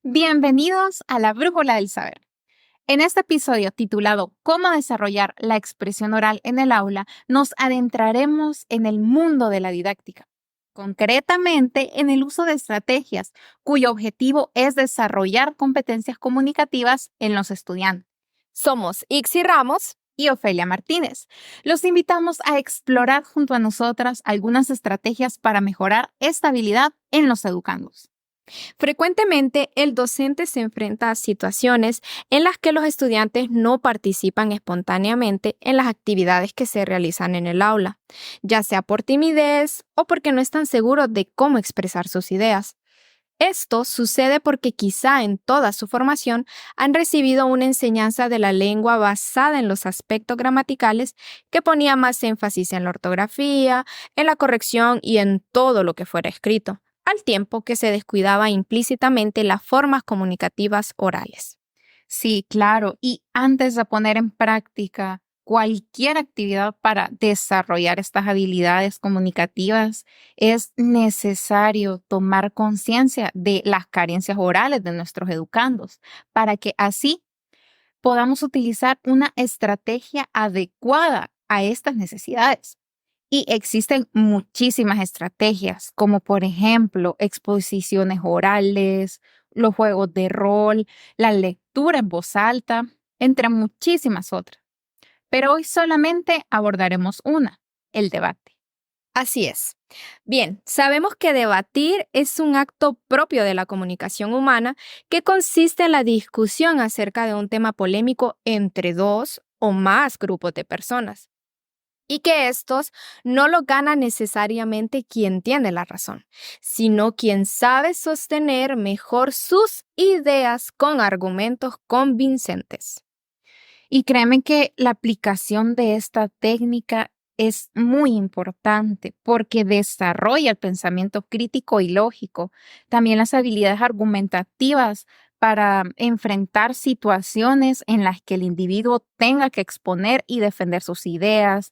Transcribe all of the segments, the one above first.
Bienvenidos a la Brújula del Saber. En este episodio titulado ¿Cómo desarrollar la expresión oral en el aula?, nos adentraremos en el mundo de la didáctica, concretamente en el uso de estrategias cuyo objetivo es desarrollar competencias comunicativas en los estudiantes. Somos Ixi Ramos y Ofelia Martínez. Los invitamos a explorar junto a nosotras algunas estrategias para mejorar esta habilidad en los educandos. Frecuentemente, el docente se enfrenta a situaciones en las que los estudiantes no participan espontáneamente en las actividades que se realizan en el aula, ya sea por timidez o porque no están seguros de cómo expresar sus ideas. Esto sucede porque quizá en toda su formación han recibido una enseñanza de la lengua basada en los aspectos gramaticales que ponía más énfasis en la ortografía, en la corrección y en todo lo que fuera escrito, al tiempo que se descuidaba implícitamente las formas comunicativas orales. Sí, claro. Y antes de poner en práctica cualquier actividad para desarrollar estas habilidades comunicativas, es necesario tomar conciencia de las carencias orales de nuestros educandos para que así podamos utilizar una estrategia adecuada a estas necesidades. Y existen muchísimas estrategias, como por ejemplo exposiciones orales, los juegos de rol, la lectura en voz alta, entre muchísimas otras. Pero hoy solamente abordaremos una, el debate. Así es. Bien, sabemos que debatir es un acto propio de la comunicación humana que consiste en la discusión acerca de un tema polémico entre dos o más grupos de personas, y que estos no lo gana necesariamente quien tiene la razón, sino quien sabe sostener mejor sus ideas con argumentos convincentes. Y créeme que la aplicación de esta técnica es muy importante porque desarrolla el pensamiento crítico y lógico, también las habilidades argumentativas para enfrentar situaciones en las que el individuo tenga que exponer y defender sus ideas,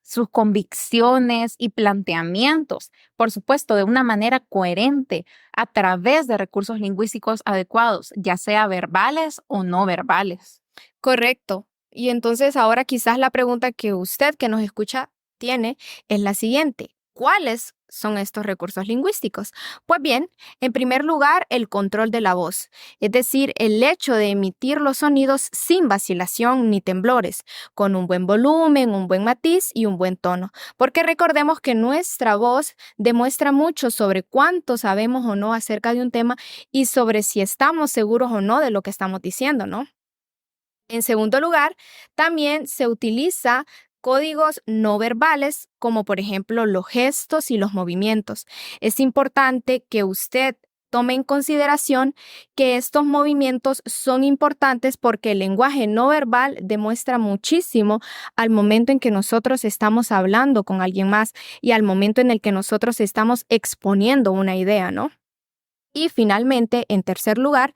sus convicciones y planteamientos, por supuesto, de una manera coherente a través de recursos lingüísticos adecuados, ya sea verbales o no verbales. Correcto. Y entonces ahora quizás la pregunta que usted que nos escucha tiene es la siguiente. ¿Cuáles son estos recursos lingüísticos? Pues bien, en primer lugar, el control de la voz, es decir, el hecho de emitir los sonidos sin vacilación ni temblores, con un buen volumen, un buen matiz y un buen tono, porque recordemos que nuestra voz demuestra mucho sobre cuánto sabemos o no acerca de un tema y sobre si estamos seguros o no de lo que estamos diciendo, ¿no? En segundo lugar, también se utiliza códigos no verbales, como por ejemplo los gestos y los movimientos. Es importante que usted tome en consideración que estos movimientos son importantes porque el lenguaje no verbal demuestra muchísimo al momento en que nosotros estamos hablando con alguien más y al momento en el que nosotros estamos exponiendo una idea, ¿no? Y finalmente, en tercer lugar,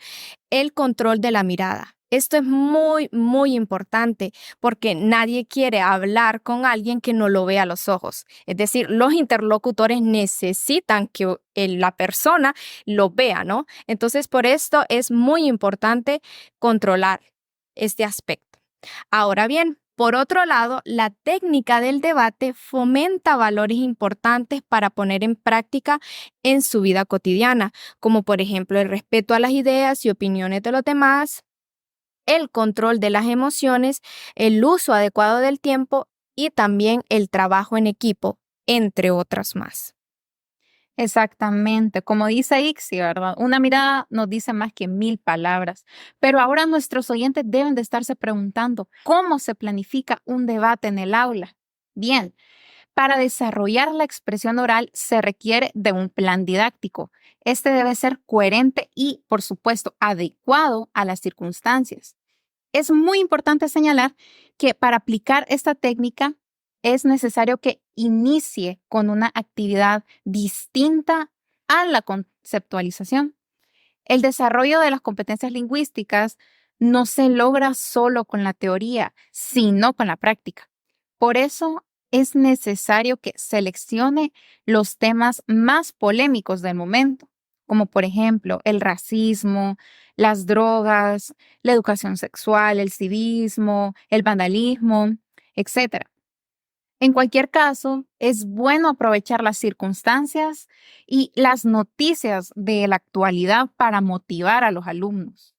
el control de la mirada. Esto es muy, muy importante porque nadie quiere hablar con alguien que no lo vea a los ojos. Es decir, los interlocutores necesitan que la persona lo vea, ¿no? Entonces, por esto es muy importante controlar este aspecto. Ahora bien, por otro lado, la técnica del debate fomenta valores importantes para poner en práctica en su vida cotidiana, como por ejemplo el respeto a las ideas y opiniones de los demás, el control de las emociones, el uso adecuado del tiempo y también el trabajo en equipo, entre otras más. Exactamente, como dice Ixi, ¿verdad? Una mirada nos dice más que 1000 palabras. Pero ahora nuestros oyentes deben de estarse preguntando, ¿cómo se planifica un debate en el aula? Bien, para desarrollar la expresión oral se requiere de un plan didáctico. Este debe ser coherente y, por supuesto, adecuado a las circunstancias. Es muy importante señalar que para aplicar esta técnica es necesario que inicie con una actividad distinta a la conceptualización. El desarrollo de las competencias lingüísticas no se logra solo con la teoría, sino con la práctica. Por eso es necesario que seleccione los temas más polémicos del momento, como por ejemplo el racismo, las drogas, la educación sexual, el civismo, el vandalismo, etc. En cualquier caso, es bueno aprovechar las circunstancias y las noticias de la actualidad para motivar a los alumnos.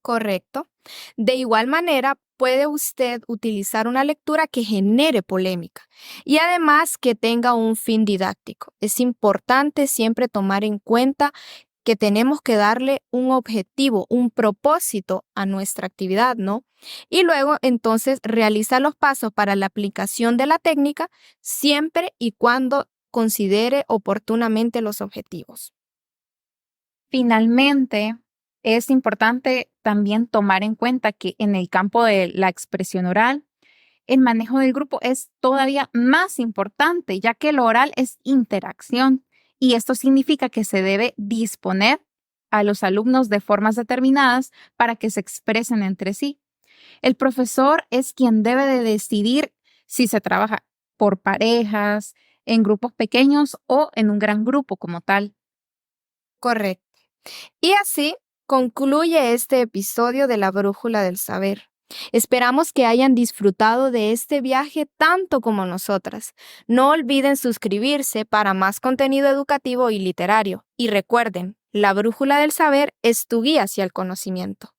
Correcto. De igual manera, puede usted utilizar una lectura que genere polémica y además que tenga un fin didáctico. Es importante siempre tomar en cuenta que tenemos que darle un objetivo, un propósito a nuestra actividad, ¿no? Y luego entonces realiza los pasos para la aplicación de la técnica siempre y cuando considere oportunamente los objetivos. Finalmente, es importante también tomar en cuenta que en el campo de la expresión oral, el manejo del grupo es todavía más importante, ya que lo oral es interacción y esto significa que se debe disponer a los alumnos de formas determinadas para que se expresen entre sí. El profesor es quien debe de decidir si se trabaja por parejas, en grupos pequeños o en un gran grupo como tal. Correcto. Y así concluye este episodio de la Brújula del Saber. Esperamos que hayan disfrutado de este viaje tanto como nosotras. No olviden suscribirse para más contenido educativo y literario. Y recuerden, la Brújula del Saber es tu guía hacia el conocimiento.